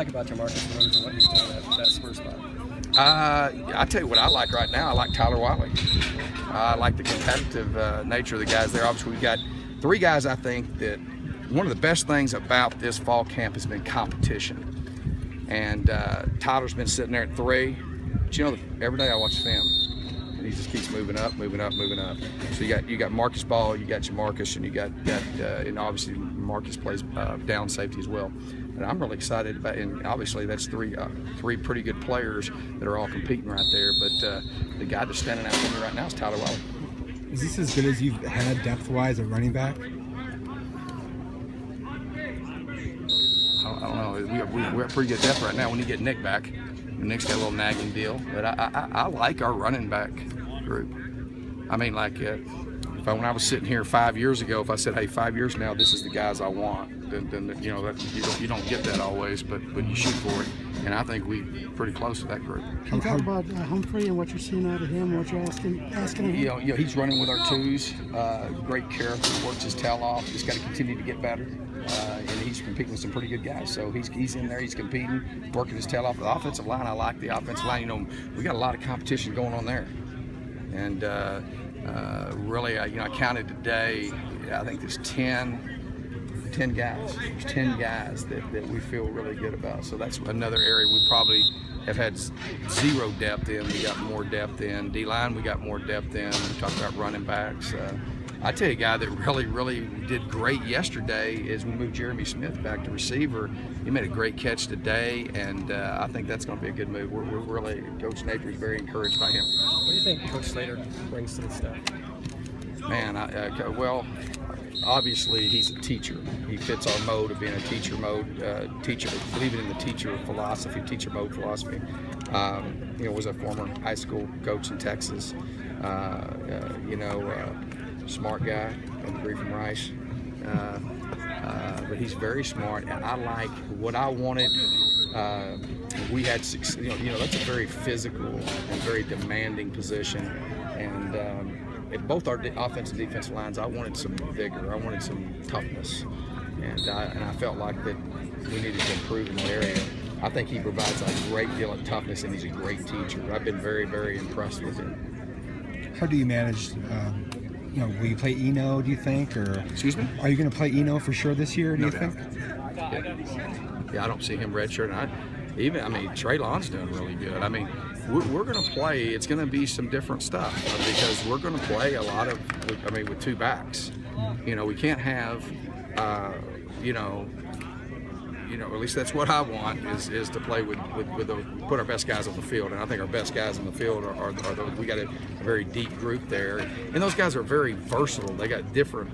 like about Jamarcus Rhodes and what he's doing at that spur spot? I tell you what I like right now. I like Tyler Wiley. I like the competitive nature of the guys there. Obviously, we've got 3 guys. I think that one of the best things about this fall camp has been competition. And Tyler's been sitting there at 3. But you know, every day I watch film, and he just keeps moving up. So you got Marcus Ball, you got Jamarcus, and you got and obviously Marcus plays down safety as well. And I'm really excited about, and obviously that's three pretty good players that are all competing right there. But the guy that's standing out for me right now is Tyler Wiley. Is this as good as you've had depth-wise at running back? I don't know. We're at pretty good depth right now. When you get Nick back, Nick's got a little nagging deal. But I like our running back group. I mean, like when I was sitting here 5 years ago, if I said, hey, 5 years now, this is the guys I want, then you know, you don't get that always, but you shoot for it. And I think we're pretty close to that group. Can you talk about Humphrey and what you're seeing out of him, what you're asking of him? You know, he's running with our 2s. Great character, works his tail off. He's got to continue to get better. And he's competing with some pretty good guys. So he's in there, he's competing, working his tail off. The offensive line, I like the offensive line. You know, we got a lot of competition going on there. And really, I counted today, I think there's 10 guys. There's 10 guys that we feel really good about. So that's another area we probably have had 0 depth in. We got more depth in. D-line, we got more depth in. We talked about running backs. I tell you, a guy that really did great yesterday is we moved Jeremy Smith back to receiver. He made a great catch today, and I think that's going to be a good move. We're really, Coach Napier's very encouraged by him. What do you think Coach Slater brings to the staff? Man, well, obviously he's a teacher. He fits our mode of being a teacher mode, believing in the teacher philosophy, teacher mode philosophy. Was a former high school coach in Texas. Smart guy, got a degree from Rice. But he's very smart, and I like what I wanted. We had, that's a very physical and very demanding position, and at both our offensive and defensive lines, I wanted some vigor, I wanted some toughness, and I felt like that we needed to improve in that area. I think he provides a great deal of toughness, and he's a great teacher. I've been very, very impressed with him. How do you manage? Will you play Eno, do you think? Or excuse me? Are you going to play Eno for sure this year, do you think? Yeah, I don't see him redshirting. Trey Lon's doing really good. I mean, we're going to play. It's going to be some different stuff because we're going to play a lot of, with 2 backs. You know, we can't have, at least that's what I want is to play with put our best guys on the field, and I think our best guys on the field are we got a very deep group there, and those guys are very versatile. They got different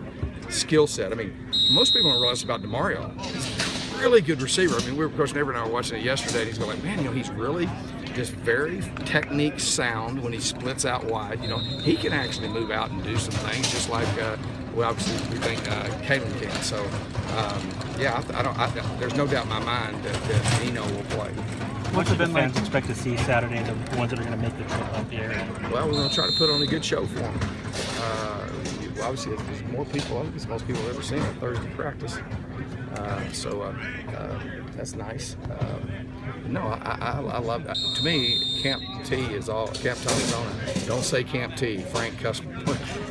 skill set. I mean, most people don't realize about DeMario. He's a really good receiver. I mean, Coach Neighbor and I were watching it yesterday, and he's going like, man, he's really just very technique sound when he splits out wide. He can actually move out and do some things just like. Obviously, we think Kalen can. So, there's no doubt in my mind that Eno will play. What's the fans expect to see Saturday, the ones that are going to make the trip out the area? Well, we're going to try to put on a good show for them. Obviously, there's more people. I think it's most people have ever seen at Thursday practice. That's nice. I love that. To me, Camp T is all Camp Tontozona. Don't say Camp T. Frank cussed.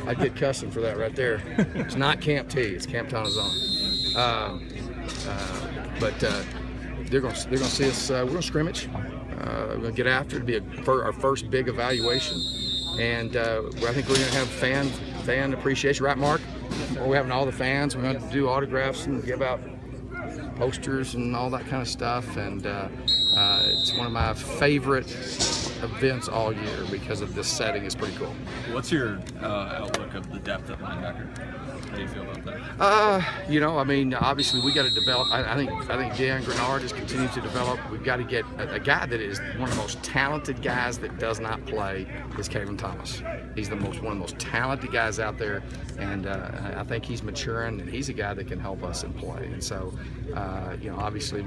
I'd get cussing for that right there. It's not Camp T. It's Camp Tontozona. But they're going to see us. We're going to scrimmage. We're going to get after it. It'll be our first big evaluation, and I think we're going to have fan appreciation, right, Mark? We're having all the fans. We're going to do autographs and give out posters and all that kind of stuff, and it's one of my favorite events all year because of this setting. Is pretty cool. What's your outlook of the depth at linebacker? How do you feel about that? Obviously we got to develop. I think Dan Grenard is continuing to develop. We've got to get a guy that is one of the most talented guys that does not play is Kalen Thomas. He's one of the most talented guys out there, and I think he's maturing, and he's a guy that can help us in play. And so, obviously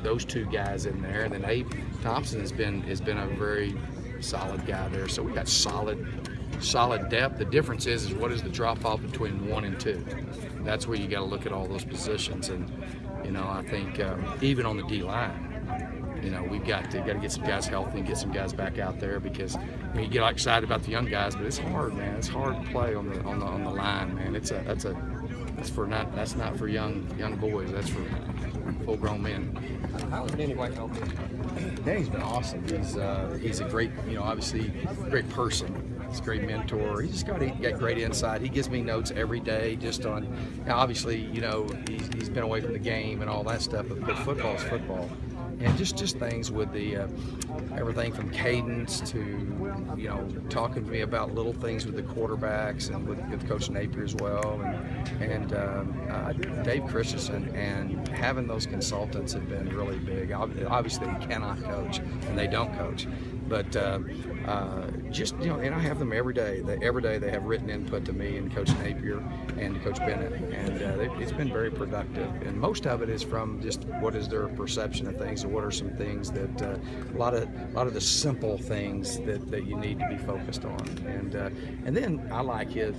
those 2 guys in there, and then Abe Thompson has been a very solid guy there. So we got solid depth. The difference is what is the drop off between 1 and 2. That's where you got to look at all those positions, and You know, I think even on the D line, you know, we've got to get some guys healthy and get some guys back out there, because you get excited about the young guys, but it's hard, man. It's hard to play on the line, man. That's not for young boys. That's for full-grown men. How is Danny White helping? Danny's been awesome. He's a great, you know, obviously great person. He's a great mentor. He's just got great insight. He gives me notes every day, just on. Now, obviously, you know, he's been away from the game and all that stuff, but football's football. And just things with the everything from cadence to, you know, talking to me about little things with the quarterbacks and with Coach Napier as well, and Dave Christensen, and having those consultants have been really big. Obviously, they cannot coach and they don't coach, but just, you know, and I have them every day. Every day they have written input to me and Coach Napier and Coach Bennett, and it's been very productive. And most of it is from just what is their perception of things, or what are some things that a lot of the simple things that you need to be focused on. And then I like to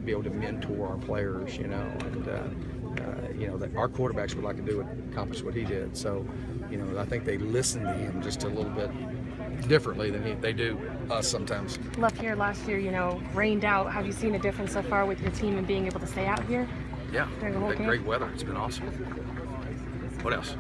be able to mentor our players, you know, and you know, that our quarterbacks would like to accomplish what he did. So, you know, I think they listen to him just a little bit differently than they do us sometimes. Left here last year, you know, rained out. Have you seen a difference so far with your team and being able to stay out here? Yeah, During the whole game? great weather. It's been awesome. What else?